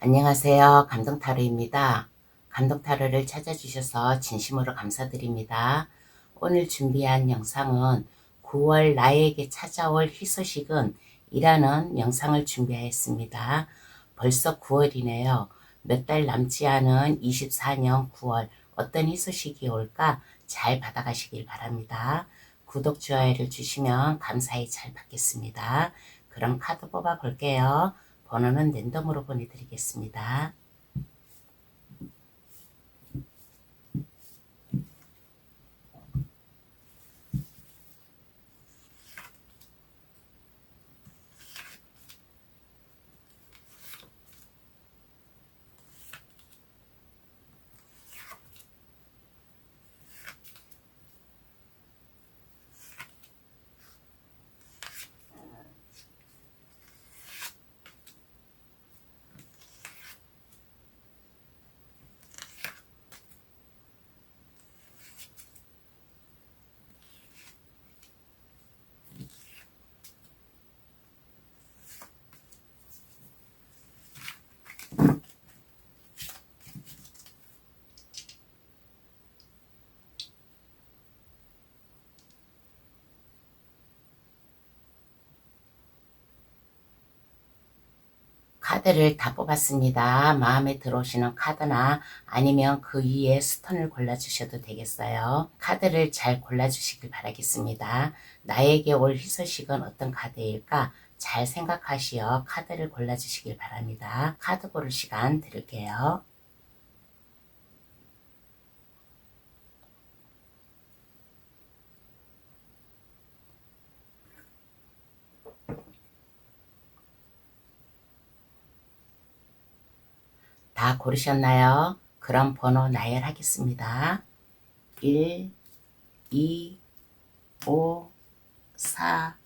안녕하세요. 감동타로입니다. 감동타로를 찾아주셔서 진심으로 감사드립니다. 오늘 준비한 영상은 9월 나에게 찾아올 희소식은 이라는 영상을 준비하였습니다. 벌써 9월이네요. 몇 달 남지 않은 24년 9월 어떤 희소식이 올까 잘 받아가시길 바랍니다. 구독, 좋아요를 주시면 감사히 잘 받겠습니다. 그럼 카드 뽑아 볼게요. 번호는 랜덤으로 보내드리겠습니다. 카드를 다 뽑았습니다. 마음에 들어오시는 카드나 아니면 그 위에 스톤을 골라주셔도 되겠어요. 카드를 잘 골라주시길 바라겠습니다. 나에게 올 희소식은 어떤 카드일까? 잘 생각하시어 카드를 골라주시길 바랍니다. 카드 고를 시간 드릴게요. 다 고르셨나요? 그럼 번호 나열하겠습니다. 1, 2, 5, 4,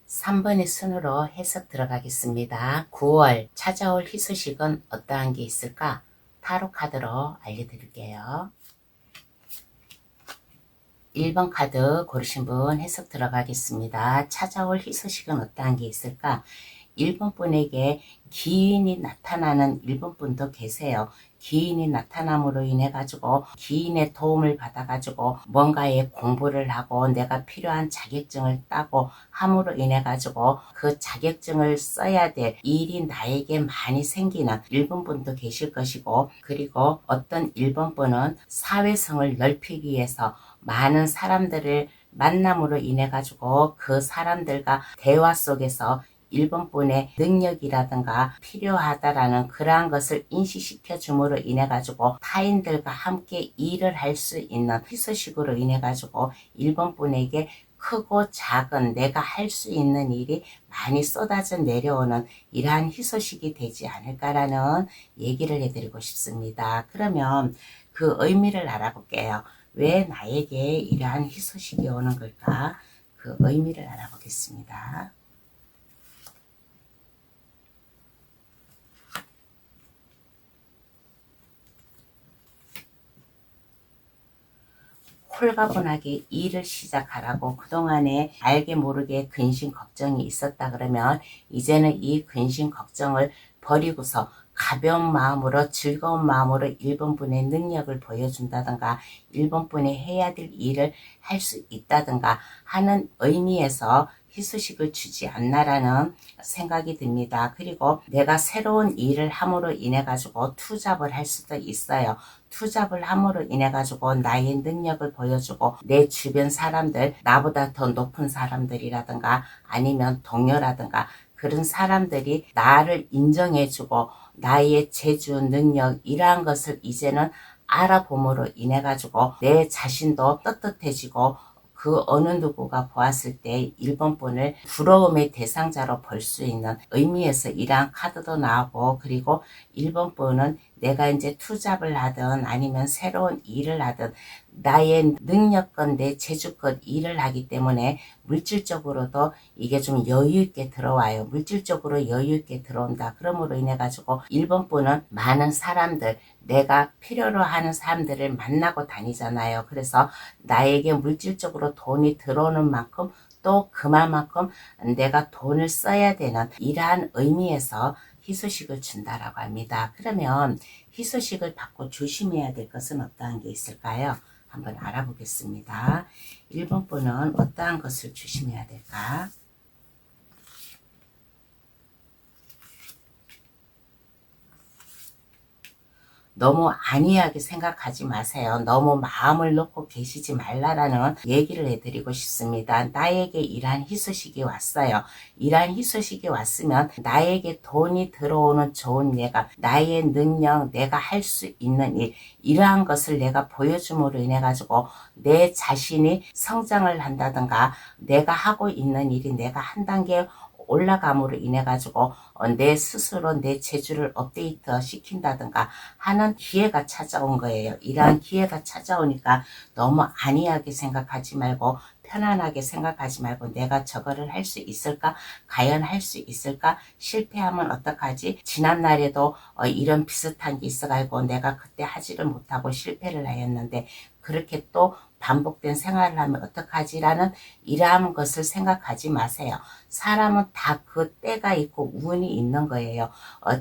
3번의 순으로 해석 들어가겠습니다. 9월 찾아올 희소식은 어떠한 게 있을까? 타로 카드로 알려드릴게요. 1번 카드 고르신 분 해석 들어가겠습니다. 찾아올 희소식은 어떠한 게 있을까? 1번 분에게 기인이 나타나는 1번 분도 계세요. 기인이 나타남으로 인해 가지고 기인의 도움을 받아 가지고 뭔가의 공부를 하고 내가 필요한 자격증을 따고 함으로 인해 가지고 그 자격증을 써야 될 일이 나에게 많이 생기는 1번 분도 계실 것이고, 그리고 어떤 1번 분은 사회성을 넓히기 위해서 많은 사람들을 만남으로 인해 가지고 그 사람들과 대화 속에서 1번 분의 능력이라든가 필요하다라는 그러한 것을 인식시켜 줌으로 인해 가지고 타인들과 함께 일을 할 수 있는 희소식으로 인해 가지고 1번 분에게 크고 작은 내가 할 수 있는 일이 많이 쏟아져 내려오는 이러한 희소식이 되지 않을까라는 얘기를 해드리고 싶습니다. 그러면 그 의미를 알아볼게요. 왜 나에게 이러한 희소식이 오는 걸까? 그 의미를 알아보겠습니다. 홀가분하게 일을 시작하라고 그동안에 알게 모르게 근심 걱정이 있었다 그러면 이제는 이 근심 걱정을 버리고서 가벼운 마음으로 즐거운 마음으로 1번 분의 능력을 보여준다든가 1번 분이 해야 될 일을 할 수 있다든가 하는 의미에서 희소식을 주지 않나라는 생각이 듭니다. 그리고 내가 새로운 일을 함으로 인해 가지고 투잡을 할 수도 있어요. 투잡을 함으로 인해 가지고 나의 능력을 보여주고 내 주변 사람들, 나보다 더 높은 사람들이라든가 아니면 동료라든가 그런 사람들이 나를 인정해주고 나의 재주, 능력 이러한 것을 이제는 알아봄으로 인해 가지고 내 자신도 떳떳해지고 그 어느 누구가 보았을 때 1번 분을 부러움의 대상자로 볼 수 있는 의미에서 이러한 카드도 나오고, 그리고 1번 분은 내가 이제 투잡을 하든 아니면 새로운 일을 하든 나의 능력껏 내 재주껏 일을 하기 때문에 물질적으로도 이게 좀 여유있게 들어와요. 물질적으로 여유있게 들어온다. 그러므로 인해 가지고 1번 분은 많은 사람들, 내가 필요로 하는 사람들을 만나고 다니잖아요. 그래서 나에게 물질적으로 돈이 들어오는 만큼 또 그만큼 내가 돈을 써야 되는 이러한 의미에서 희소식을 준다라고 합니다. 그러면 희소식을 받고 조심해야 될 것은 어떠한 게 있을까요? 한번 알아보겠습니다. 1번 분은 어떠한 것을 조심해야 될까? 너무 안이하게 생각하지 마세요. 너무 마음을 놓고 계시지 말라라는 얘기를 해드리고 싶습니다. 나에게 이러한 희소식이 왔어요. 이러한 희소식이 왔으면 나에게 돈이 들어오는 좋은 예가, 나의 능력, 내가 할 수 있는 일, 이러한 것을 내가 보여줌으로 인해 가지고 내 자신이 성장을 한다든가 내가 하고 있는 일이 내가 한 단계 올라감으로 인해 가지고 내 스스로 내 재주를 업데이트 시킨다든가 하는 기회가 찾아온 거예요. 이러한 기회가 찾아오니까 너무 안이하게 생각하지 말고 편안하게 생각하지 말고 내가 저거를 할 수 있을까? 과연 할 수 있을까? 실패하면 어떡하지? 지난날에도 이런 비슷한 게 있어가지고 내가 그때 하지를 못하고 실패를 하였는데 그렇게 또 반복된 생활을 하면 어떡하지라는 이러한 것을 생각하지 마세요. 사람은 다 그 때가 있고 운이 있는 거예요.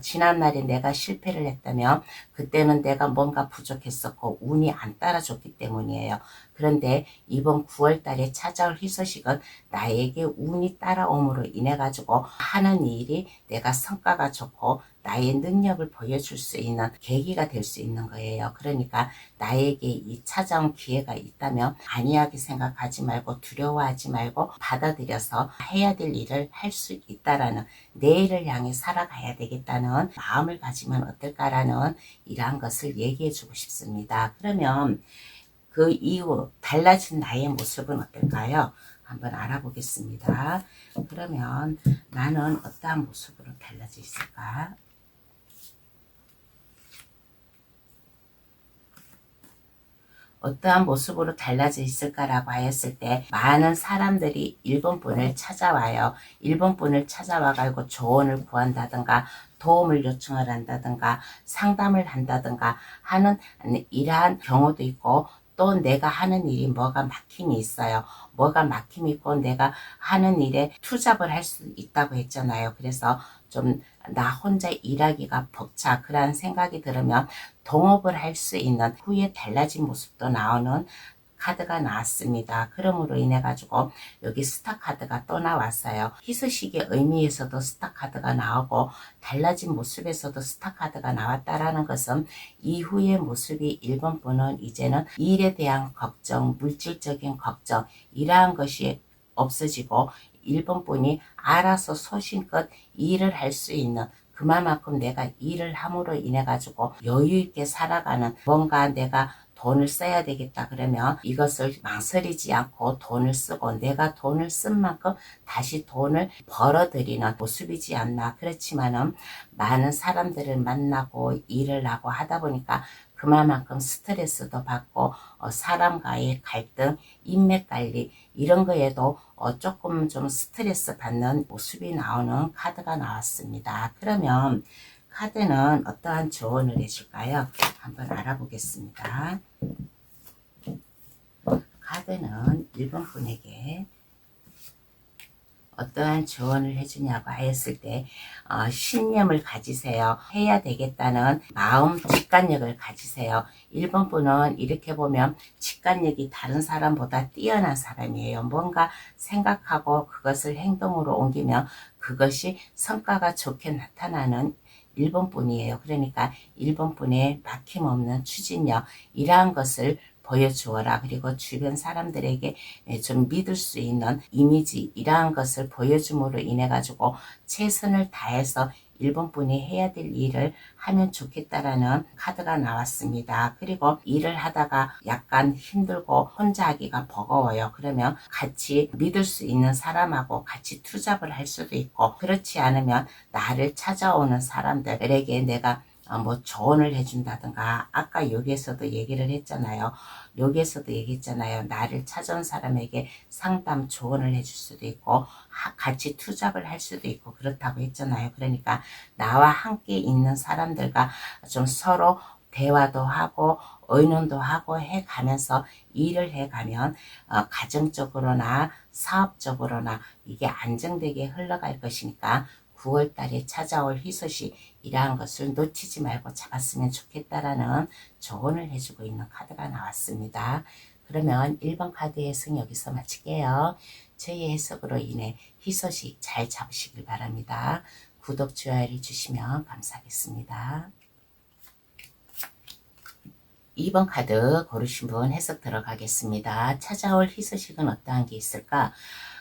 지난날에 내가 실패를 했다면 그때는 내가 뭔가 부족했었고 운이 안 따라줬기 때문이에요. 그런데 이번 9월 달에 찾아올 희소식은 나에게 운이 따라옴으로 인해 가지고 하는 일이 내가 성과가 좋고 나의 능력을 보여줄 수 있는 계기가 될 수 있는 거예요. 그러니까 나에게 이 찾아온 기회가 있다면 안이하게 생각하지 말고 두려워하지 말고 받아들여서 해야 될 일을 할 수 있다라는, 내일을 향해 살아가야 되겠다는 마음을 가지면 어떨까라는 이러한 것을 얘기해 주고 싶습니다. 그러면 그 이후 달라진 나의 모습은 어떨까요? 한번 알아보겠습니다. 그러면 나는 어떠한 모습으로 달라져 있을까? 어떠한 모습으로 달라져 있을까라고 하였을 때 많은 사람들이 일본분을 찾아와요. 일본분을 찾아와가지고 조언을 구한다든가 도움을 요청을 한다든가 상담을 한다든가 하는 이러한 경우도 있고, 또 내가 하는 일이 뭐가 막힘이 있어요. 뭐가 막힘이 있고 내가 하는 일에 투잡을 할 수 있다고 했잖아요. 그래서 좀 나 혼자 일하기가 벅차, 그런 생각이 들으면 동업을 할 수 있는 후에 달라진 모습도 나오는 카드가 나왔습니다. 그러므로 인해 가지고 여기 스타 카드가 또 나왔어요. 희소식의 의미에서도 스타 카드가 나오고 달라진 모습에서도 스타 카드가 나왔다라는 것은 이후의 모습이 1번 분은 이제는 일에 대한 걱정, 물질적인 걱정, 이러한 것이 없어지고 1번 분이 알아서 소신껏 일을 할 수 있는, 그만큼 내가 일을 함으로 인해 가지고 여유 있게 살아가는, 뭔가 내가 돈을 써야 되겠다 그러면 이것을 망설이지 않고 돈을 쓰고 내가 돈을 쓴 만큼 다시 돈을 벌어들이는 모습이지 않나. 그렇지만은 많은 사람들을 만나고 일을 하고 하다 보니까 그만큼 스트레스도 받고 사람과의 갈등, 인맥 관리 이런 거에도 조금 좀 스트레스 받는 모습이 나오는 카드가 나왔습니다. 그러면 카드는 어떠한 조언을 해줄까요? 한번 알아보겠습니다. 카드는 1번 분에게 어떠한 조언을 해주냐고 하였을 때 신념을 가지세요. 해야 되겠다는 마음, 직관력을 가지세요. 1번 분은 이렇게 보면 직관력이 다른 사람보다 뛰어난 사람이에요. 뭔가 생각하고 그것을 행동으로 옮기면 그것이 성과가 좋게 나타나는 1번 분이에요. 그러니까 1번 분의 막힘없는 추진력, 이러한 것을 보여주어라. 그리고 주변 사람들에게 좀 믿을 수 있는 이미지, 이러한 것을 보여줌으로 인해 가지고 최선을 다해서 1번 분이 해야 될 일을 하면 좋겠다라는 카드가 나왔습니다. 그리고 일을 하다가 약간 힘들고 혼자 하기가 버거워요. 그러면 같이 믿을 수 있는 사람하고 같이 투잡을 할 수도 있고, 그렇지 않으면 나를 찾아오는 사람들에게 내가 뭐 조언을 해준다든가, 아까 여기에서도 얘기를 했잖아요. 여기에서도 얘기했잖아요. 나를 찾아온 사람에게 상담 조언을 해줄 수도 있고 같이 투잡을 할 수도 있고 그렇다고 했잖아요. 그러니까 나와 함께 있는 사람들과 좀 서로 대화도 하고 의논도 하고 해가면서 일을 해가면 가정적으로나 사업적으로나 이게 안정되게 흘러갈 것이니까 9월 달에 찾아올 희소식 이러한 것을 놓치지 말고 잡았으면 좋겠다라는 조언을 해주고 있는 카드가 나왔습니다. 그러면 1번 카드의 해석 여기서 마칠게요. 저희 해석으로 인해 희소식 잘 잡으시길 바랍니다. 구독, 좋아요를 주시면 감사하겠습니다. 2번 카드 고르신 분 해석 들어가겠습니다. 찾아올 희소식은 어떠한 게 있을까?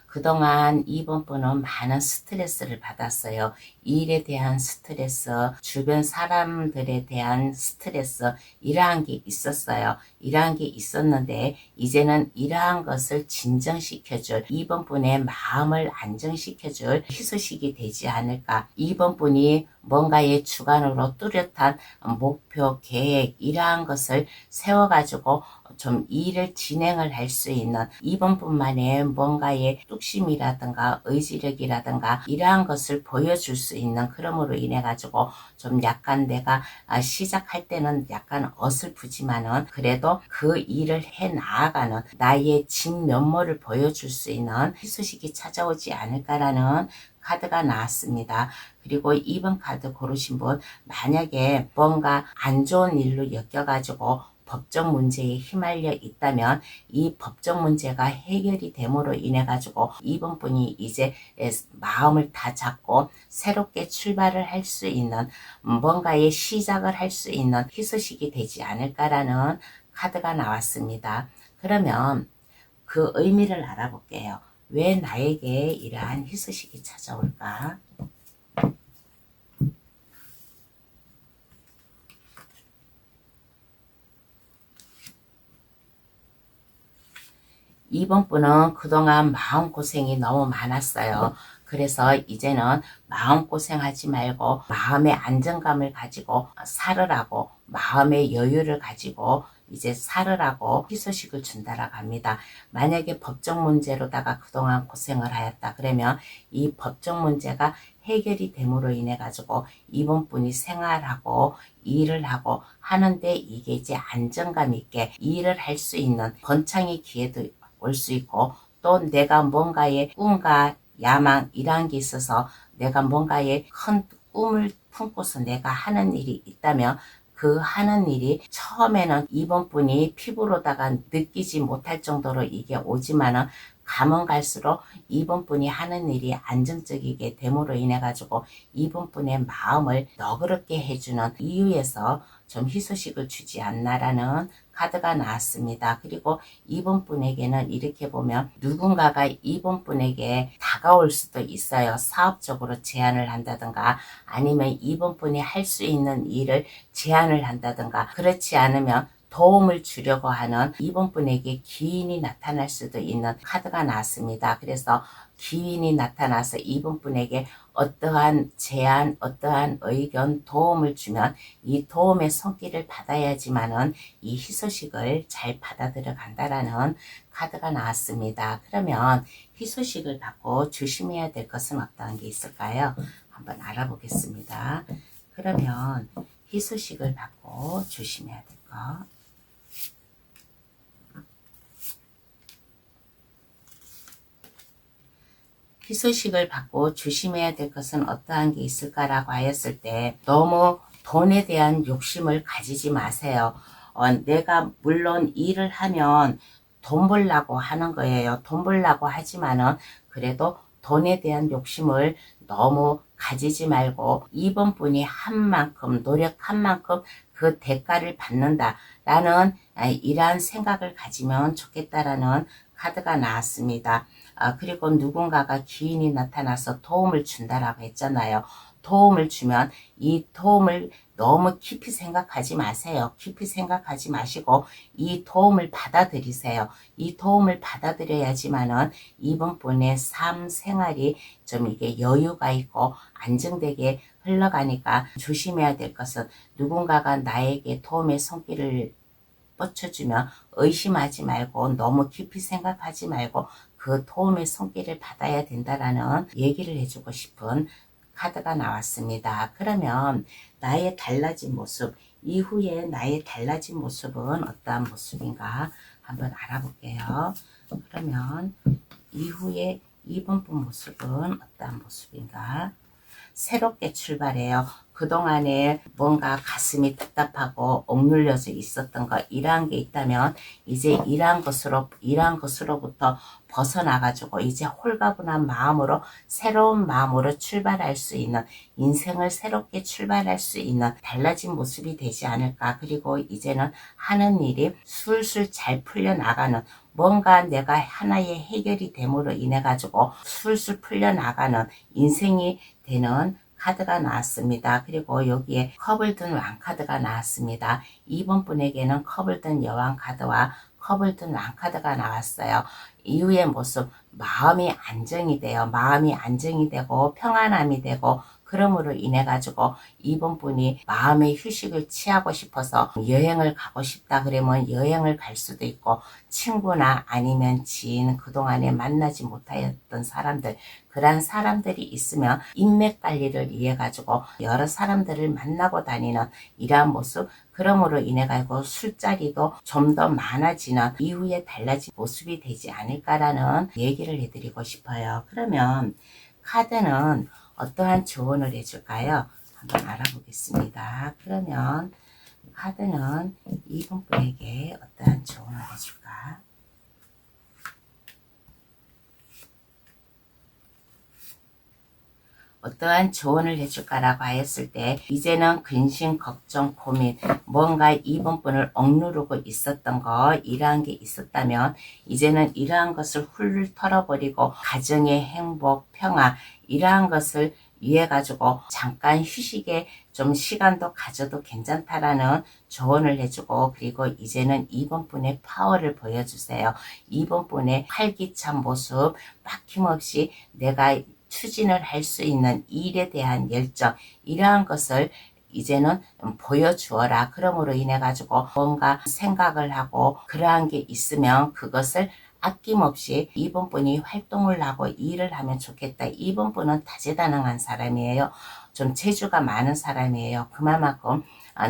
그동안 2번 분은 많은 스트레스를 받았어요. 일에 대한 스트레스, 주변 사람들에 대한 스트레스, 이러한 게 있었어요. 이러한 게 있었는데 이제는 이러한 것을 진정시켜줄 2번 분의 마음을 안정시켜줄 희소식이 되지 않을까. 2번 분이 뭔가의 주관으로 뚜렷한 목표, 계획 이러한 것을 세워가지고 좀 일을 진행을 할 수 있는 2번 분만의 뭔가의 뚝심이라든가 의지력이라든가 이러한 것을 보여줄 수 있는, 그럼으로 인해 가지고 좀 약간 내가 시작할 때는 약간 어설프지만은 그래도 그 일을 해 나아가는 나의 진면모를 보여줄 수 있는 희소식이 찾아오지 않을까라는 카드가 나왔습니다. 그리고 2번 카드 고르신 분, 만약에 뭔가 안 좋은 일로 엮여가지고 법적 문제에 휘말려 있다면 이 법적 문제가 해결이 됨으로 인해 가지고 2번 분이 이제 마음을 다 잡고 새롭게 출발을 할 수 있는, 뭔가의 시작을 할 수 있는 희소식이 되지 않을까라는 카드가 나왔습니다. 그러면 그 의미를 알아볼게요. 왜 나에게 이러한 희소식이 찾아올까? 2번 분은 그동안 마음고생이 너무 많았어요. 그래서 이제는 마음고생하지 말고 마음의 안정감을 가지고 살으라고, 마음의 여유를 가지고 이제 살으라고 희소식을 준다라고 합니다. 만약에 법적 문제로다가 그동안 고생을 하였다 그러면 이 법적 문제가 해결이 됨으로 인해 가지고 2번 분이 생활하고 일을 하고 하는데 이게 이제 안정감 있게 일을 할 수 있는 번창의 기회도 올 수 있고, 또 내가 뭔가의 꿈과 야망 이러한 게 있어서 내가 뭔가의 큰 꿈을 품고서 내가 하는 일이 있다면 그 하는 일이 처음에는 2번 분이 피부로다가 느끼지 못할 정도로 이게 오지만은 가면 갈수록 2번 분이 하는 일이 안정적이게 됨으로 인해 가지고 2번 분의 마음을 너그럽게 해주는 이유에서 좀 희소식을 주지 않나라는 카드가 나왔습니다. 그리고 2번 분에게는 이렇게 보면 누군가가 2번 분에게 다가올 수도 있어요. 사업적으로 제안을 한다든가 아니면 2번 분이 할 수 있는 일을 제안을 한다든가, 그렇지 않으면 도움을 주려고 하는 2번 분에게 기인이 나타날 수도 있는 카드가 나왔습니다. 그래서 기인이 나타나서 2번 분에게 어떠한 제안, 어떠한 의견, 도움을 주면 이 도움의 손길을 받아야지만은 이 희소식을 잘 받아들여 간다라는 카드가 나왔습니다. 그러면 희소식을 받고 조심해야 될 것은 어떠한 게 있을까요? 한번 알아보겠습니다. 그러면 희소식을 받고 조심해야 될 것. 희소식을 받고 조심해야 될 것은 어떠한 게 있을까라고 하였을 때, 너무 돈에 대한 욕심을 가지지 마세요. 내가 물론 일을 하면 돈 벌라고 하는 거예요. 돈 벌라고 하지만은 그래도 돈에 대한 욕심을 너무 가지지 말고 2번 분이 한 만큼, 노력한 만큼 그 대가를 받는다라는 이러한 생각을 가지면 좋겠다라는 카드가 나왔습니다. 그리고 누군가가 기인이 나타나서 도움을 준다라고 했잖아요. 도움을 주면 이 도움을 너무 깊이 생각하지 마세요. 깊이 생각하지 마시고 이 도움을 받아들이세요. 이 도움을 받아들여야지만은 이번 분의 삶 생활이 좀 이게 여유가 있고 안정되게 흘러가니까, 조심해야 될 것은 누군가가 나에게 도움의 손길을 뻗쳐주면 의심하지 말고 너무 깊이 생각하지 말고 그 도움의 손길을 받아야 된다라는 얘기를 해주고 싶은 카드가 나왔습니다. 그러면 나의 달라진 모습, 이후에 나의 달라진 모습은 어떠한 모습인가 한번 알아볼게요. 그러면 이후에 2번 분 모습은 어떠한 모습인가? 새롭게 출발해요. 그동안에 뭔가 가슴이 답답하고 억눌려져 있었던 거, 이러한 게 있다면 이제 이러한 것으로부터 벗어나가지고 이제 홀가분한 마음으로, 새로운 마음으로 출발할 수 있는, 인생을 새롭게 출발할 수 있는 달라진 모습이 되지 않을까. 그리고 이제는 하는 일이 술술 잘 풀려나가는, 뭔가 내가 하나의 해결이 됨으로 인해 가지고 술술 풀려나가는 인생이 되는 카드가 나왔습니다. 그리고 여기에 컵을 든 왕 카드가 나왔습니다. 2번 분에게는 컵을 든 여왕 카드와 컵을 든 왕 카드가 나왔어요. 이후의 모습, 마음이 안정이 돼요. 마음이 안정이 되고 평안함이 되고, 그러므로 인해 가지고 이번 분이 마음의 휴식을 취하고 싶어서 여행을 가고 싶다 그러면 여행을 갈 수도 있고, 친구나 아니면 지인, 그동안에 만나지 못하였던 사람들, 그러한 사람들이 있으면 인맥 관리를 위해 가지고 여러 사람들을 만나고 다니는 이러한 모습, 그러므로 인해 가지고 술자리도 좀 더 많아지는 이후에 달라진 모습이 되지 않을까라는 얘기를 해드리고 싶어요. 그러면 카드는 어떠한 조언을 해줄까요? 한번 알아보겠습니다. 그러면 카드는 이번 분에게 어떠한 조언을 해줄까? 어떠한 조언을 해줄까라고 하였을 때, 이제는 근심, 걱정, 고민, 뭔가 이번 분을 억누르고 있었던 거, 이러한 게 있었다면 이제는 이러한 것을 훌훌 털어버리고 가정의 행복, 평화, 이러한 것을 위해 가지고 잠깐 휴식에 좀 시간도 가져도 괜찮다라는 조언을 해주고, 그리고 이제는 이번 분의 파워를 보여주세요. 이번 분의 활기찬 모습, 막힘없이 내가 추진을 할 수 있는 일에 대한 열정, 이러한 것을 이제는 보여주어라. 그러므로 인해 가지고 뭔가 생각을 하고 그러한 게 있으면 그것을 아낌없이 이번 분이 활동을 하고 일을 하면 좋겠다. 이번 분은 다재다능한 사람이에요. 좀 재주가 많은 사람이에요. 그만큼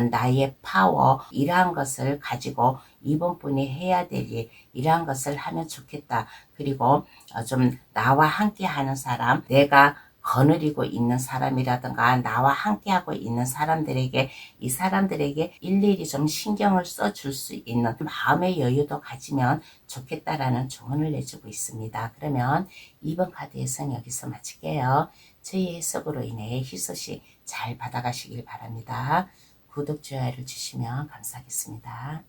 나의 파워, 이러한 것을 가지고 이번 분이 해야 될 일, 이러한 것을 하면 좋겠다. 그리고 좀 나와 함께 하는 사람, 내가 거느리고 있는 사람이라든가 나와 함께하고 있는 사람들에게, 이 사람들에게 일일이 좀 신경을 써줄 수 있는 마음의 여유도 가지면 좋겠다라는 조언을 내주고 있습니다. 그러면 2번 카드 해석 여기서 마칠게요. 저희 해석으로 인해 희소식 잘 받아가시길 바랍니다. 구독, 좋아요를 주시면 감사하겠습니다.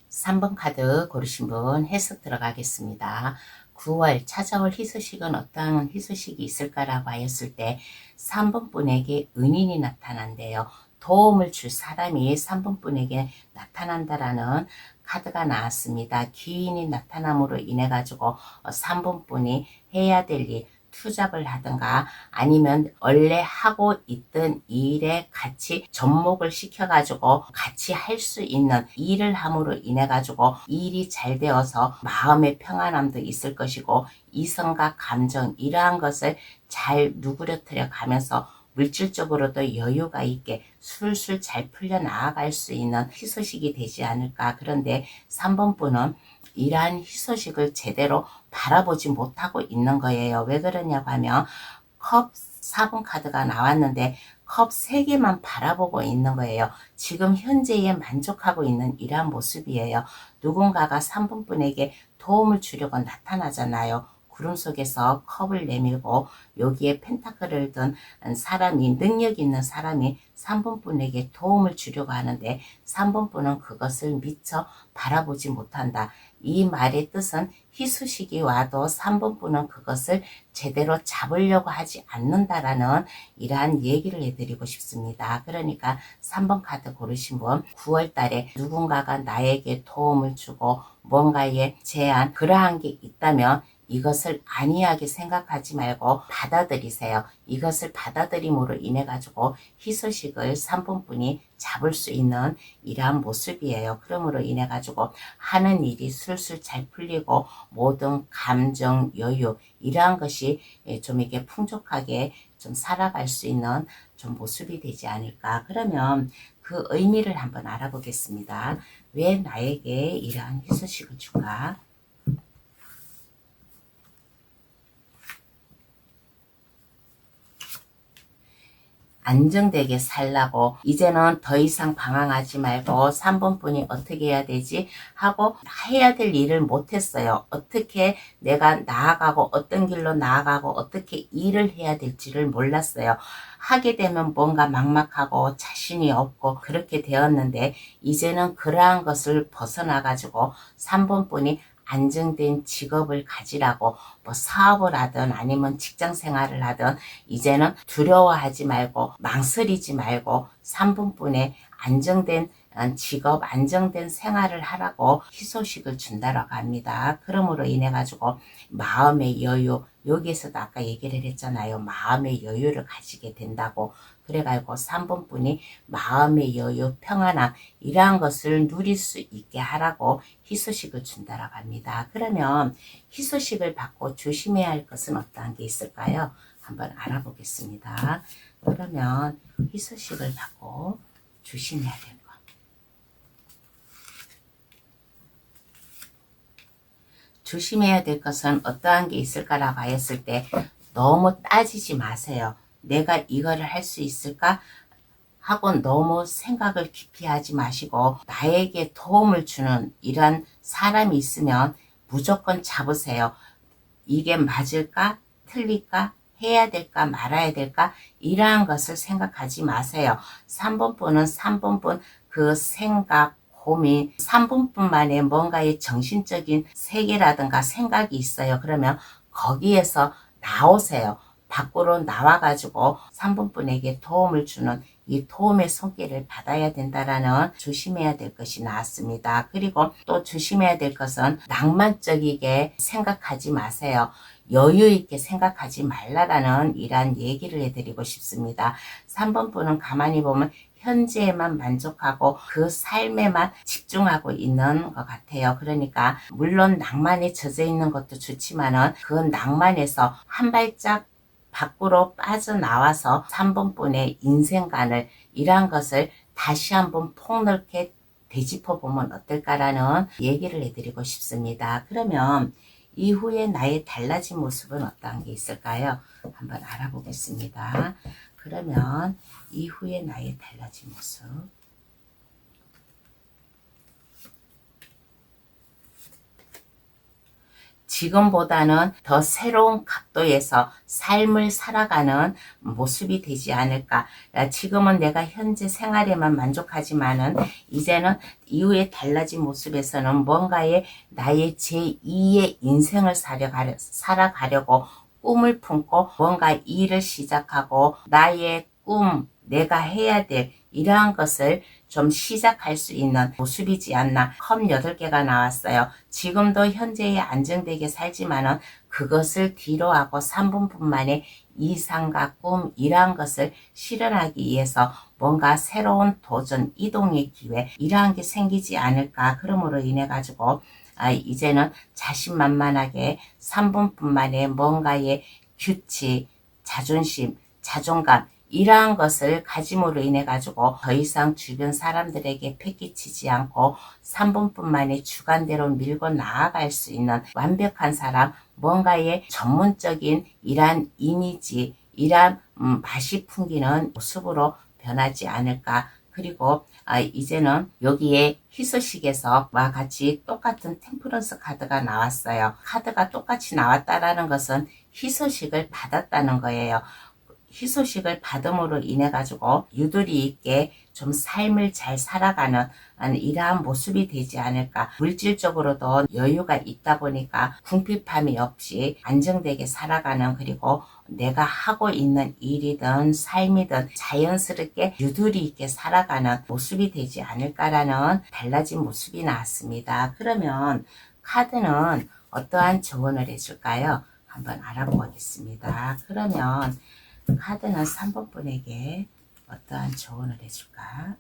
3번 카드 고르신 분 해석 들어가겠습니다. 9월 찾아올 희소식은 어떠한 희소식이 있을까라고 하였을 때 3번 분에게 은인이 나타난대요. 도움을 줄 사람이 3번 분에게 나타난다라는 카드가 나왔습니다. 귀인이 나타남으로 인해 가지고 3번 분이 해야 될 일, 투잡을 하든가 아니면 원래 하고 있던 일에 같이 접목을 시켜가지고 같이 할 수 있는 일을 함으로 인해 가지고 일이 잘 되어서 마음의 평안함도 있을 것이고, 이성과 감정, 이러한 것을 잘 누그러뜨려 가면서 물질적으로도 여유가 있게 술술 잘 풀려 나아갈 수 있는 희소식이 되지 않을까. 그런데 3번 분은 이러한 희소식을 제대로 바라보지 못하고 있는 거예요. 왜 그러냐고 하면 컵 4번 카드가 나왔는데 컵 3개만 바라보고 있는 거예요. 지금 현재에 만족하고 있는 이러한 모습이에요. 누군가가 3번 분에게 도움을 주려고 나타나잖아요. 구름 속에서 컵을 내밀고 여기에 펜타클을 든 사람이, 능력 있는 사람이 3번 분에게 도움을 주려고 하는데 3번 분은 그것을 미처 바라보지 못한다. 이 말의 뜻은 희소식이 와도 3번 분은 그것을 제대로 잡으려고 하지 않는다라는 이러한 얘기를 해드리고 싶습니다. 그러니까 3번 카드 고르신 분, 9월 달에 누군가가 나에게 도움을 주고 뭔가의 제안, 그러한 게 있다면 이것을 안이하게 생각하지 말고 받아들이세요. 이것을 받아들임으로 인해 가지고 희소식을 3번 분이 잡을 수 있는 이러한 모습이에요. 그러므로 인해 가지고 하는 일이 술술 잘 풀리고 모든 감정, 여유, 이러한 것이 좀 이렇게 풍족하게 좀 살아갈 수 있는 좀 모습이 되지 않을까. 그러면 그 의미를 한번 알아보겠습니다. 왜 나에게 이러한 희소식을 줄까? 안정되게 살라고 이제는 더 이상 방황하지 말고 3번분이 어떻게 해야 되지 하고 해야 될 일을 못했어요. 어떻게 내가 나아가고 어떤 길로 나아가고 어떻게 일을 해야 될지를 몰랐어요. 하게 되면 뭔가 막막하고 자신이 없고 그렇게 되었는데 이제는 그러한 것을 벗어나가지고 3번분이 안정된 직업을 가지라고 뭐 사업을 하든 아니면 직장 생활을 하든 이제는 두려워하지 말고 망설이지 말고 3분분에 안정된 직업, 안정된 생활을 하라고 희소식을 준다라고 합니다. 그러므로 인해 가지고 마음의 여유, 여기에서도 아까 얘기를 했잖아요. 마음의 여유를 가지게 된다고. 그래가지고 3번분이 마음의 여유, 평안함 이러한 것을 누릴 수 있게 하라고 희소식을 준다라고 합니다. 그러면 희소식을 받고 조심해야 할 것은 어떠한 게 있을까요? 한번 알아보겠습니다. 그러면 희소식을 받고 조심해야 될 것. 조심해야 될 것은 어떠한 게 있을까라고 하였을 때 너무 따지지 마세요. 내가 이거를 할 수 있을까? 하고 너무 생각을 깊이 하지 마시고 나에게 도움을 주는 이런 사람이 있으면 무조건 잡으세요. 이게 맞을까? 틀릴까? 해야 될까? 말아야 될까? 이러한 것을 생각하지 마세요. 3번분은 3번분 그 생각, 고민, 3분뿐 만에 뭔가의 정신적인 세계라든가 생각이 있어요. 그러면 거기에서 나오세요. 밖으로 나와가지고 3분분에게 도움을 주는 이 도움의 손길을 받아야 된다라는 조심해야 될 것이 나왔습니다. 그리고 또 조심해야 될 것은 낭만적이게 생각하지 마세요. 여유 있게 생각하지 말라라는 이러한 얘기를 해드리고 싶습니다. 3번분은 가만히 보면 현재에만 만족하고 그 삶에만 집중하고 있는 것 같아요. 그러니까 물론 낭만에 젖어 있는 것도 좋지만은 그 낭만에서 한 발짝 밖으로 빠져나와서 3번분의 인생관을 이러한 것을 다시 한번 폭넓게 되짚어보면 어떨까라는 얘기를 해드리고 싶습니다. 그러면 이후에 나의 달라진 모습은 어떠한 게 있을까요? 한번 알아보겠습니다. 그러면 이후에 나의 달라진 모습. 지금보다는 더 새로운 각도에서 삶을 살아가는 모습이 되지 않을까. 지금은 내가 현재 생활에만 만족하지만은 이제는 이후에 달라진 모습에서는 뭔가의 나의 제2의 인생을 살아가려고 꿈을 품고 뭔가 일을 시작하고 나의 꿈, 내가 해야 될 이러한 것을 좀 시작할 수 있는 모습이지 않나. 컵 8개가 나왔어요. 지금도 현재에 안정되게 살지만은 그것을 뒤로하고 3분뿐 만에 이상과 꿈 이러한 것을 실현하기 위해서 뭔가 새로운 도전, 이동의 기회 이러한 게 생기지 않을까. 그러므로 인해 가지고 이제는 자신만만하게 3분뿐 만에 뭔가의 규칙, 자존심, 자존감 이러한 것을 가짐으로 인해 가지고 더 이상 주변 사람들에게 패기치지 않고 3분뿐 만에 주관대로 밀고 나아갈 수 있는 완벽한 사람, 뭔가의 전문적인 이러한 이미지, 이러한 맛이 풍기는 모습으로 변하지 않을까. 그리고 이제는 여기에 희소식에서와 같이 똑같은 템퍼런스 카드가 나왔어요. 카드가 똑같이 나왔다라는 것은 희소식을 받았다는 거예요. 희소식을 받음으로 인해 가지고 유도리 있게 좀 삶을 잘 살아가는 이러한 모습이 되지 않을까. 물질적으로도 여유가 있다 보니까 궁핍함이 없이 안정되게 살아가는, 그리고 내가 하고 있는 일이든 삶이든 자연스럽게 유도리 있게 살아가는 모습이 되지 않을까라는 달라진 모습이 나왔습니다. 그러면 카드는 어떠한 조언을 해줄까요? 한번 알아보겠습니다. 그러면 카드는 3번분에게 어떠한 조언을 해줄까?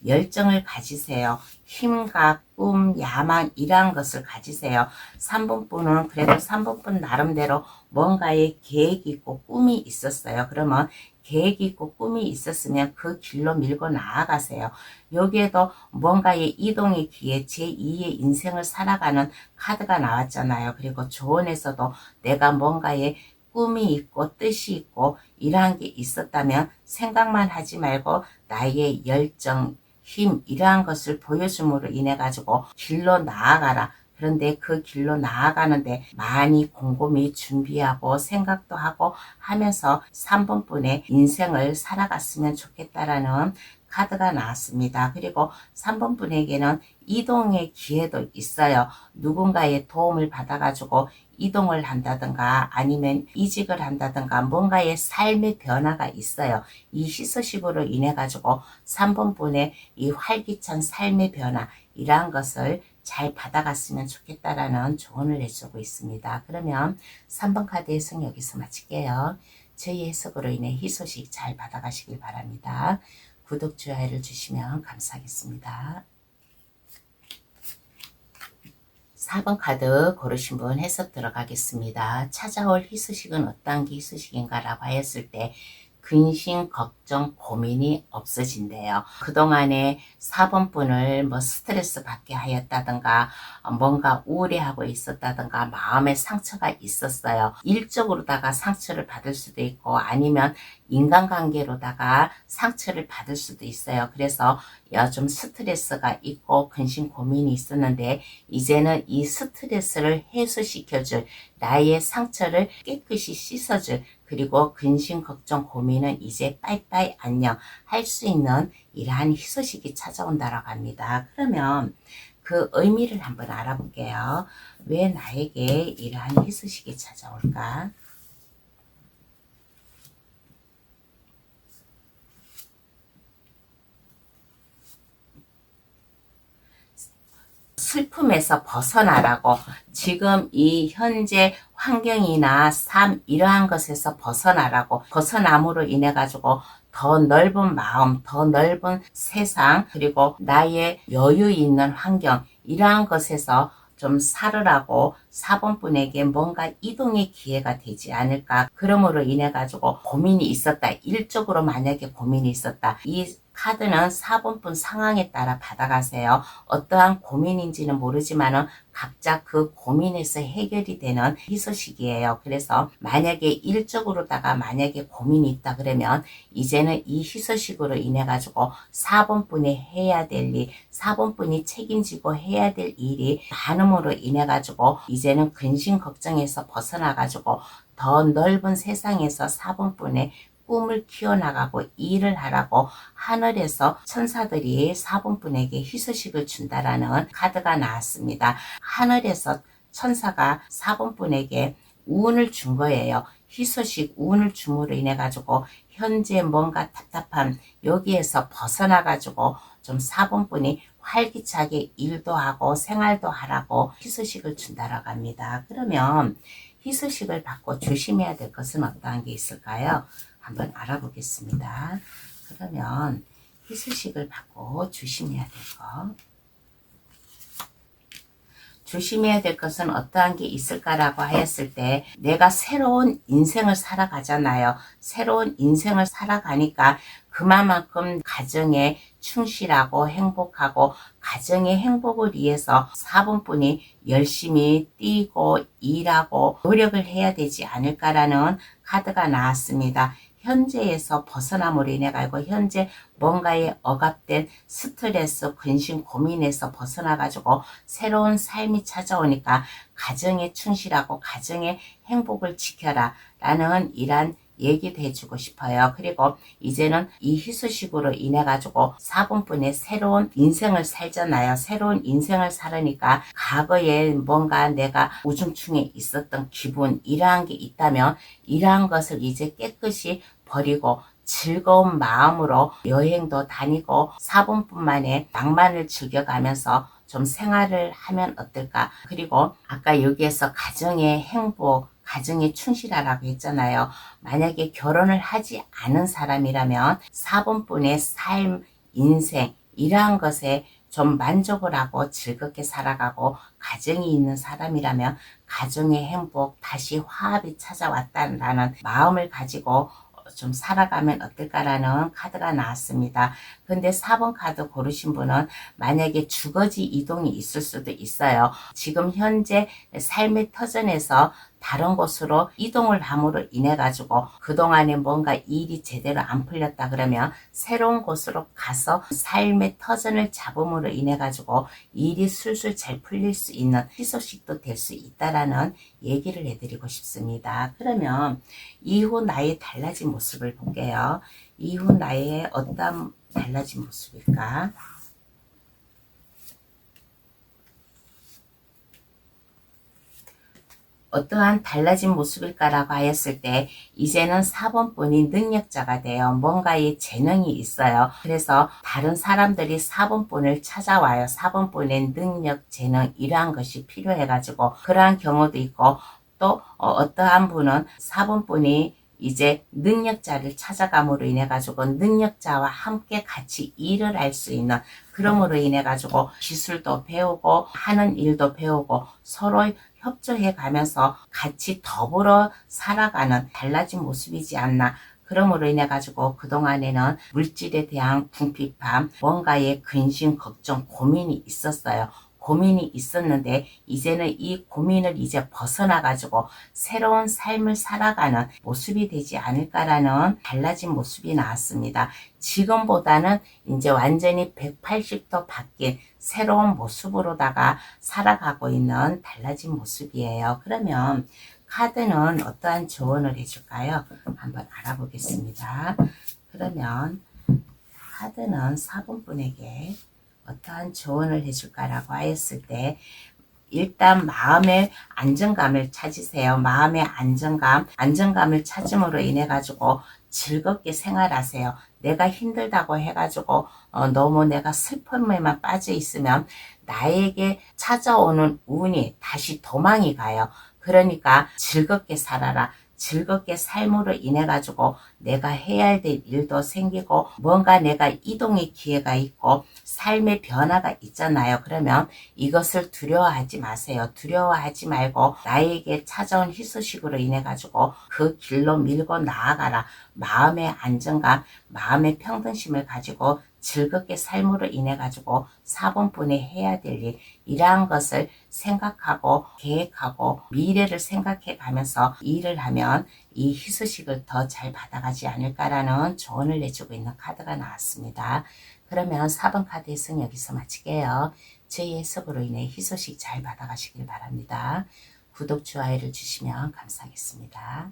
열정을 가지세요. 힘과 꿈, 야망 이러한 것을 가지세요. 3번분은 그래도 3번분 나름대로 뭔가의 계획이 있고 꿈이 있었어요. 그러면 계획이 있고 꿈이 있었으면 그 길로 밀고 나아가세요. 여기에도 뭔가의 이동의 기회, 제2의 인생을 살아가는 카드가 나왔잖아요. 그리고 조언에서도 내가 뭔가의 꿈이 있고 뜻이 있고 이러한 게 있었다면 생각만 하지 말고 나의 열정, 힘 이러한 것을 보여줌으로 인해 가지고 길로 나아가라. 그런데 그 길로 나아가는데 많이 곰곰이 준비하고 생각도 하고 하면서 3번분의 인생을 살아갔으면 좋겠다라는 카드가 나왔습니다. 그리고 3번분에게는 이동의 기회도 있어요. 누군가의 도움을 받아가지고 이동을 한다든가 아니면 이직을 한다든가 뭔가의 삶의 변화가 있어요. 이 희소식으로 인해 가지고 3번분의 이 활기찬 삶의 변화 이러한 것을 잘 받아갔으면 좋겠다라는 조언을 해주고 있습니다. 그러면 3번 카드 해석 여기서 마칠게요. 저희 해석으로 인해 희소식 잘 받아가시길 바랍니다. 구독, 좋아요를 주시면 감사하겠습니다. 4번 카드 고르신 분 해석 들어가겠습니다. 찾아올 희소식은 어떤 게 희소식인가 라고 하였을 때 근심, 걱정, 고민이 없어진대요. 그동안에 4번분을 뭐 스트레스 받게 하였다든가 뭔가 우울해하고 있었다든가 마음에 상처가 있었어요. 일적으로다가 상처를 받을 수도 있고 아니면 인간관계로다가 상처를 받을 수도 있어요. 그래서 좀 스트레스가 있고 근심 고민이 있었는데 이제는 이 스트레스를 해소시켜줄 나의 상처를 깨끗이 씻어줄 그리고 근심 걱정 고민은 이제 빠이빠이 안녕 할 수 있는 이러한 희소식이 찾아온다라고 합니다. 그러면 그 의미를 한번 알아볼게요. 왜 나에게 이러한 희소식이 찾아올까? 슬픔에서 벗어나라고 지금 이 현재 환경이나 삶 이러한 것에서 벗어나라고 벗어남으로 인해 가지고 더 넓은 마음, 더 넓은 세상 그리고 나의 여유 있는 환경 이러한 것에서 좀 살으라고 4번분에게 뭔가 이동의 기회가 되지 않을까. 그러므로 인해 가지고 고민이 있었다. 일적으로 만약에 고민이 있었다. 이 카드는 4번분 상황에 따라 받아가세요. 어떠한 고민인지는 모르지만은 각자 그 고민에서 해결이 되는 희소식이에요. 그래서 만약에 일적으로다가 만약에 고민이 있다 그러면 이제는 이 희소식으로 인해 가지고 4번분이 해야 될 일, 4번분이 책임지고 해야 될 일이 많음으로 인해 가지고 이제는 근심 걱정에서 벗어나 가지고 더 넓은 세상에서 4번분의 꿈을 키워나가고 일을 하라고 하늘에서 천사들이 4번분에게 희소식을 준다라는 카드가 나왔습니다. 하늘에서 천사가 4번분에게 운을 준 거예요. 희소식 운을 줌으로 인해 가지고 현재 뭔가 답답함 여기에서 벗어나 가지고 좀 4번분이 활기차게 일도 하고 생활도 하라고 희소식을 준다라고 합니다. 그러면 희소식을 받고 조심해야 될 것은 어떠한 게 있을까요? 한번 알아보겠습니다. 그러면 희소식을 받고 조심해야 될 것. 조심해야 될 것은 어떠한 게 있을까라고 하였을 때 내가 새로운 인생을 살아가잖아요. 새로운 인생을 살아가니까 그만큼 가정에 충실하고 행복하고 가정의 행복을 위해서 4번분이 열심히 뛰고 일하고 노력을 해야 되지 않을까라는 카드가 나왔습니다. 현재에서 벗어남으로 인해 가지고 현재 뭔가에 억압된 스트레스, 근심, 고민에서 벗어나 가지고 새로운 삶이 찾아오니까 가정에 충실하고 가정의 행복을 지켜라 라는 이란 얘기도 해주고 싶어요. 그리고 이제는 이 희소식으로 인해 가지고 4번분의 새로운 인생을 살잖아요. 새로운 인생을 살으니까 과거에 뭔가 내가 우중충에 있었던 기분 이러한 게 있다면 이러한 것을 이제 깨끗이 버리고 즐거운 마음으로 여행도 다니고 4번분만의 낭만을 즐겨가면서 좀 생활을 하면 어떨까. 그리고 아까 여기에서 가정의 행복 가정에 충실하라고 했잖아요. 만약에 결혼을 하지 않은 사람이라면 4번분의 삶, 인생 이러한 것에 좀 만족을 하고 즐겁게 살아가고 가정이 있는 사람이라면 가정의 행복, 다시 화합이 찾아왔다는 마음을 가지고 좀 살아가면 어떨까라는 카드가 나왔습니다. 근데 4번 카드 고르신 분은 만약에 주거지 이동이 있을 수도 있어요. 지금 현재 삶의 터전에서 다른 곳으로 이동을 함으로 인해 가지고 그동안에 뭔가 일이 제대로 안 풀렸다 그러면 새로운 곳으로 가서 삶의 터전을 잡음으로 인해 가지고 일이 술술 잘 풀릴 수 있는 희소식도 될 수 있다라는 얘기를 해드리고 싶습니다. 그러면 이후 나의 달라진 모습을 볼게요. 이후 나의 어떤 달라진 모습일까? 어떠한 달라진 모습일까라고 하였을 때 이제는 4번분이 능력자가 돼요. 뭔가의 재능이 있어요. 그래서 다른 사람들이 4번분을 찾아와요. 4번분의 능력, 재능 이러한 것이 필요해가지고 그러한 경우도 있고 또 어떠한 분은 4번분이 이제 능력자를 찾아감으로 인해 가지고 능력자와 함께 같이 일을 할 수 있는 그럼으로 인해 가지고 기술도 배우고 하는 일도 배우고 서로 협조해 가면서 같이 더불어 살아가는 달라진 모습이지 않나. 그러므로 인해 가지고 그동안에는 물질에 대한 궁핍함, 뭔가의 근심, 걱정, 고민이 있었어요. 고민이 있었는데 이제는 이 고민을 이제 벗어나 가지고 새로운 삶을 살아가는 모습이 되지 않을까라는 달라진 모습이 나왔습니다. 지금보다는 이제 완전히 180도 바뀐 새로운 모습으로다가 살아가고 있는 달라진 모습이에요. 그러면 카드는 어떠한 조언을 해줄까요? 한번 알아보겠습니다. 그러면 카드는 4번분에게 어떠한 조언을 해줄까라고 하였을 때 일단 마음의 안정감을 찾으세요. 마음의 안정감을 찾음으로 인해 가지고 즐겁게 생활하세요. 내가 힘들다고 해가지고 너무 내가 슬픔에만 빠져 있으면 나에게 찾아오는 운이 다시 도망이 가요. 그러니까 즐겁게 살아라. 즐겁게 삶으로 인해 가지고 내가 해야 될 일도 생기고 뭔가 내가 이동의 기회가 있고 삶의 변화가 있잖아요. 그러면 이것을 두려워하지 마세요. 두려워하지 말고 나에게 찾아온 희소식으로 인해 가지고 그 길로 밀고 나아가라. 마음의 안정감, 마음의 평등심을 가지고 즐겁게 삶으로 인해 가지고 4번분에 해야 될 일, 이러한 것을 생각하고 계획하고 미래를 생각해 가면서 일을 하면 이 희소식을 더 잘 받아가지 않을까라는 조언을 내주고 있는 카드가 나왔습니다. 그러면 4번 카드 해석 여기서 마칠게요. 제 해석으로 인해 희소식 잘 받아가시길 바랍니다. 구독, 좋아요를 주시면 감사하겠습니다.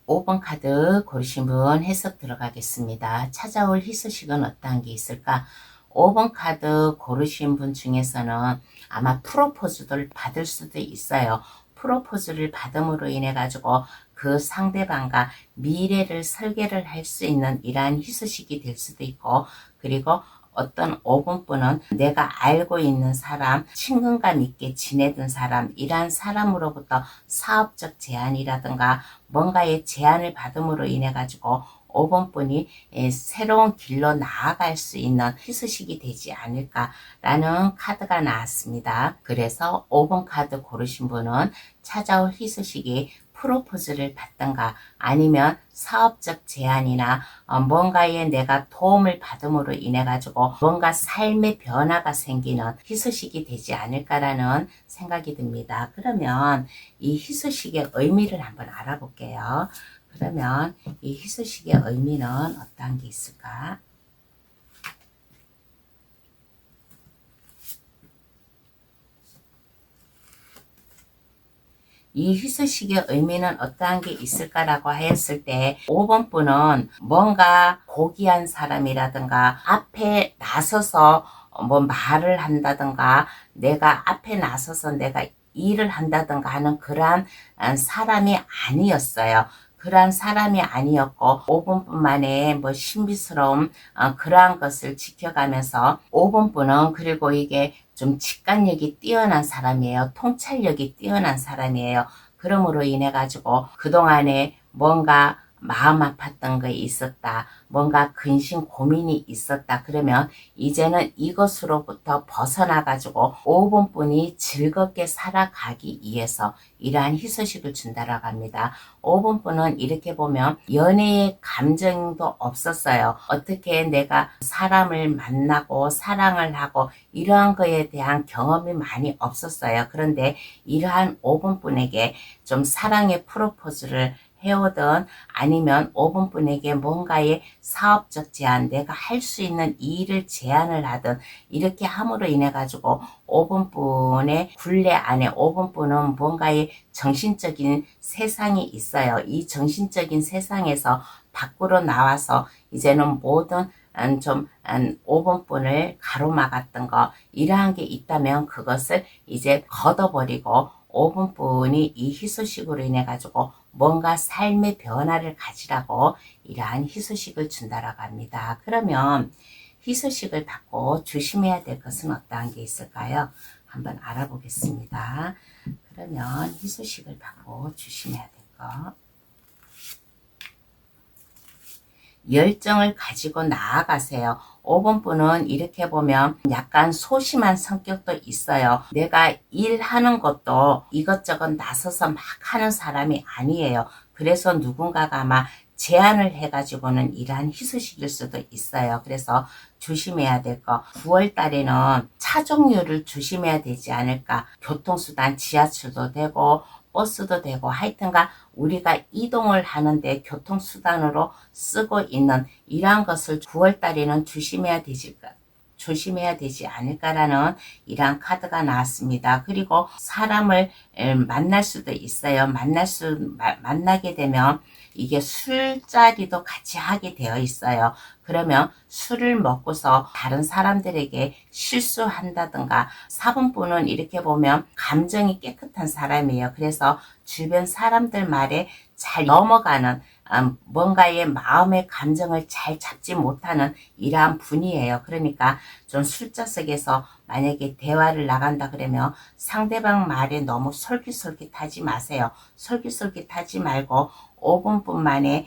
5번 카드 고르신 분 해석 들어가겠습니다. 찾아올 희소식은 어떠한 게 있을까? 5번 카드 고르신 분 중에서는 아마 프로포즈를 받을 수도 있어요. 프로포즈를 받음으로 인해 가지고 그 상대방과 미래를 설계를 할 수 있는 이러한 희소식이 될 수도 있고, 그리고 어떤 5번분은 내가 알고 있는 사람, 친근감 있게 지내던 사람, 이러한 사람으로부터 사업적 제안이라든가 뭔가의 제안을 받음으로 인해 가지고 5번분이 새로운 길로 나아갈 수 있는 희소식이 되지 않을까라는 카드가 나왔습니다. 그래서 5번 카드 고르신 분은 찾아올 희소식이 프로포즈를 받던가 아니면 사업적 제안이나 뭔가에 내가 도움을 받음으로 인해 가지고 뭔가 삶의 변화가 생기는 희소식이 되지 않을까라는 생각이 듭니다. 그러면 이 희소식의 의미를 한번 알아볼게요. 그러면 이 희소식의 의미는 어떠한 게 있을까? 이 희소식의 의미는 어떠한 게 있을까라고 하였을 때 5번분은 뭔가 고귀한 사람이라든가 앞에 나서서 뭐 말을 한다든가 내가 앞에 나서서 내가 일을 한다든가 하는 그러한 사람이 아니었어요. 그러한 사람이 아니었고 5번뿐만에 뭐 신비스러움 그러한 것을 지켜가면서 5번분은 그리고 이게 좀 직관력이 뛰어난 사람이에요. 통찰력이 뛰어난 사람이에요. 그러므로 인해 가지고 그동안에 뭔가 마음 아팠던 게 있었다. 뭔가 근심 고민이 있었다. 그러면 이제는 이것으로부터 벗어나가지고 5번분이 즐겁게 살아가기 위해서 이러한 희소식을 준다라고 합니다. 5번분은 이렇게 보면 연애의 감정도 없었어요. 어떻게 내가 사람을 만나고 사랑을 하고 이러한 거에 대한 경험이 많이 없었어요. 그런데 이러한 5번분에게 좀 사랑의 프로포즈를 해오든 아니면 5번분에게 뭔가의 사업적 제안, 내가 할 수 있는 일을 제안을 하든 이렇게 함으로 인해 가지고 5번분의 굴레 안에 5번분은 뭔가의 정신적인 세상이 있어요. 이 정신적인 세상에서 밖으로 나와서 이제는 모든 5번분을 가로막았던 거 이러한 게 있다면 그것을 이제 걷어버리고 5번분이 이 희소식으로 인해 가지고 뭔가 삶의 변화를 가지라고 이러한 희소식을 준다라고 합니다. 그러면 희소식을 받고 조심해야 될 것은 어떠한 게 있을까요? 한번 알아보겠습니다. 그러면 희소식을 받고 조심해야 될 것. 열정을 가지고 나아가세요. 5번분은 이렇게 보면 약간 소심한 성격도 있어요. 내가 일하는 것도 이것저것 나서서 막 하는 사람이 아니에요. 그래서 누군가가 아마 제안을 해가지고는 이러한 희소식일 수도 있어요. 그래서 조심해야 될 거. 9월 달에는 차 종류를 조심해야 되지 않을까. 교통수단 지하철도 되고 버스도 되고 하여튼가 우리가 이동을 하는데 교통수단으로 쓰고 있는 이러한 것을 9월 달에는 조심해야 되지 않을까라는 이러한 카드가 나왔습니다. 그리고 사람을 만날 수도 있어요. 만나게 되면 이게 술자리도 같이 하게 되어 있어요. 그러면 술을 먹고서 다른 사람들에게 실수한다든가 4번분은 이렇게 보면 감정이 깨끗한 사람이에요. 그래서 주변 사람들 말에 잘 넘어가는 뭔가의 마음의 감정을 잘 잡지 못하는 이러한 분이에요. 그러니까 좀 술자석에서 만약에 대화를 나간다 그러면 상대방 말에 너무 솔깃솔깃하지 마세요. 솔깃솔깃하지 말고 5분만에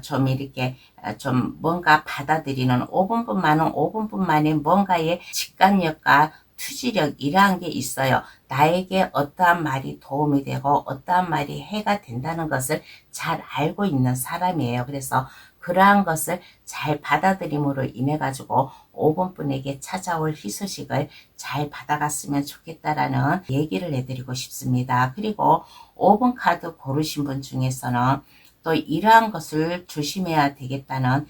좀 이렇게 좀 뭔가 받아들이는 5분만은 5분만에 뭔가의 직관력과 투지력 이러한 게 있어요. 나에게 어떠한 말이 도움이 되고 어떠한 말이 해가 된다는 것을 잘 알고 있는 사람이에요. 그래서 그러한 것을 잘 받아들임으로 인해 가지고 5번분에게 찾아올 희소식을 잘 받아갔으면 좋겠다라는 얘기를 해드리고 싶습니다. 그리고 5번 카드 고르신 분 중에서는 또 이러한 것을 조심해야 되겠다는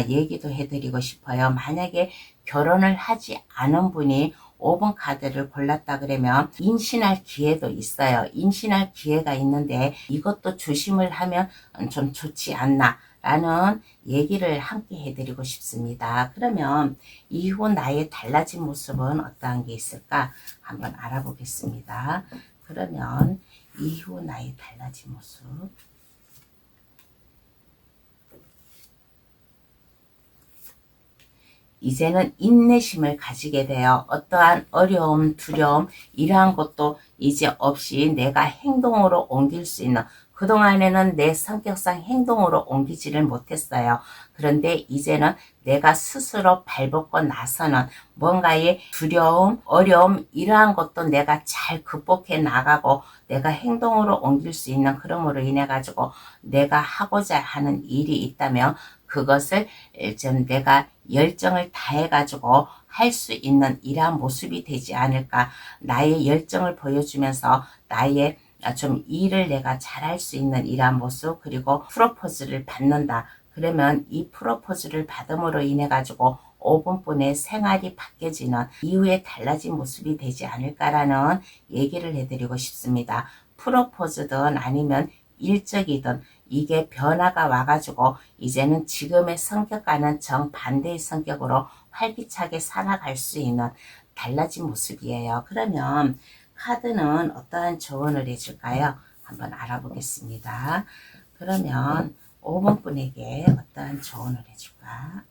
얘기도 해드리고 싶어요. 만약에 결혼을 하지 않은 분이 5번 카드를 골랐다 그러면 임신할 기회도 있어요. 임신할 기회가 있는데 이것도 조심을 하면 좀 좋지 않나 라는 얘기를 함께 해드리고 싶습니다. 그러면 이후 나의 달라진 모습은 어떠한 게 있을까 한번 알아보겠습니다. 그러면 이후 나의 달라진 모습 이제는 인내심을 가지게 돼요. 어떠한 어려움, 두려움 이러한 것도 이제 없이 내가 행동으로 옮길 수 있는 그동안에는 내 성격상 행동으로 옮기지를 못했어요. 그런데 이제는 내가 스스로 발벗고 나서는 뭔가의 두려움, 어려움 이러한 것도 내가 잘 극복해 나가고 내가 행동으로 옮길 수 있는 그럼으로 인해 가지고 내가 하고자 하는 일이 있다면 그것을 좀 내가 열정을 다해 가지고 할 수 있는 이러한 모습이 되지 않을까. 나의 열정을 보여주면서 나의 좀 일을 내가 잘할 수 있는 이러한 모습 그리고 프로포즈를 받는다. 그러면 이 프로포즈를 받음으로 인해 가지고 5분분의 생활이 바뀌어지는 이후에 달라진 모습이 되지 않을까라는 얘기를 해드리고 싶습니다. 프로포즈든 아니면 일적이든 이게 변화가 와가지고 이제는 지금의 성격과는 정반대의 성격으로 활기차게 살아갈 수 있는 달라진 모습이에요. 그러면 카드는 어떠한 조언을 해줄까요? 한번 알아보겠습니다. 그러면 5번 분에게 어떠한 조언을 해줄까?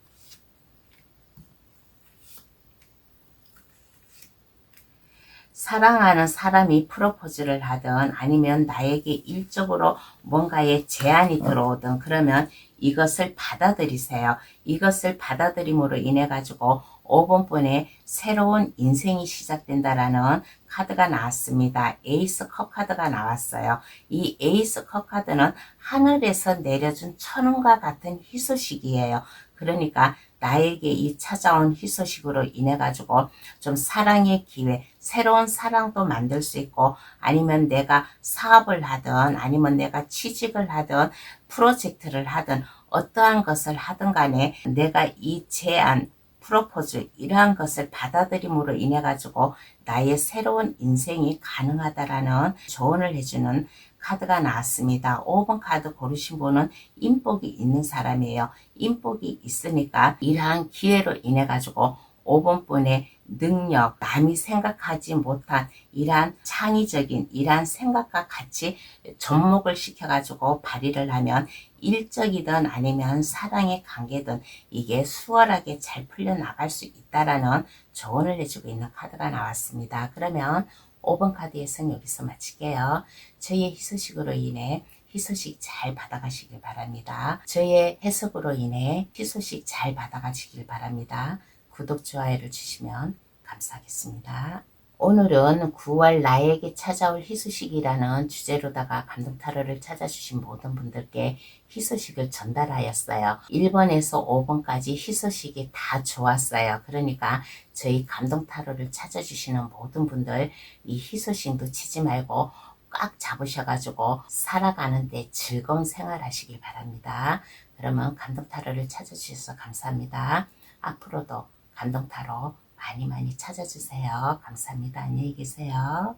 사랑하는 사람이 프로포즈를 하든 아니면 나에게 일적으로 뭔가의 제안이 들어오든 그러면 이것을 받아들이세요. 이것을 받아들임으로 인해 가지고 5번분에 새로운 인생이 시작된다라는 카드가 나왔습니다. 에이스 컵 카드가 나왔어요. 이 에이스 컵 카드는 하늘에서 내려준 천운과 같은 희소식이에요. 그러니까 나에게 이 찾아온 희소식으로 인해 가지고 좀 사랑의 기회, 새로운 사랑도 만들 수 있고 아니면 내가 사업을 하든 아니면 내가 취직을 하든 프로젝트를 하든 어떠한 것을 하든 간에 내가 이 제안, 프로포즈 이러한 것을 받아들임으로 인해 가지고 나의 새로운 인생이 가능하다라는 조언을 해주는 카드가 나왔습니다. 5번 카드 고르신 분은 인복이 있는 사람이에요. 인복이 있으니까 이러한 기회로 인해 가지고 5번분의 능력, 남이 생각하지 못한 이러한 창의적인 이러한 생각과 같이 접목을 시켜가지고 발휘를 하면 일적이든 아니면 사랑의 관계든 이게 수월하게 잘 풀려나갈 수 있다라는 조언을 해주고 있는 카드가 나왔습니다. 그러면 5번 카드에서는 여기서 마칠게요. 저의 희소식으로 인해 희소식 잘 받아가시길 바랍니다. 저의 해석으로 인해 희소식 잘 받아가시길 바랍니다. 구독, 좋아요를 주시면 감사하겠습니다. 오늘은 9월 나에게 찾아올 희소식이라는 주제로다가 감동타로를 찾아주신 모든 분들께 희소식을 전달하였어요. 1번에서 5번까지 희소식이 다 좋았어요. 그러니까 저희 감동타로를 찾아주시는 모든 분들 이 희소식 놓치지 말고 꽉 잡으셔가지고 살아가는데 즐거운 생활 하시길 바랍니다. 그러면 감동타로를 찾아주셔서 감사합니다. 앞으로도 감동타로 많이 찾아주세요. 감사합니다. 안녕히 계세요.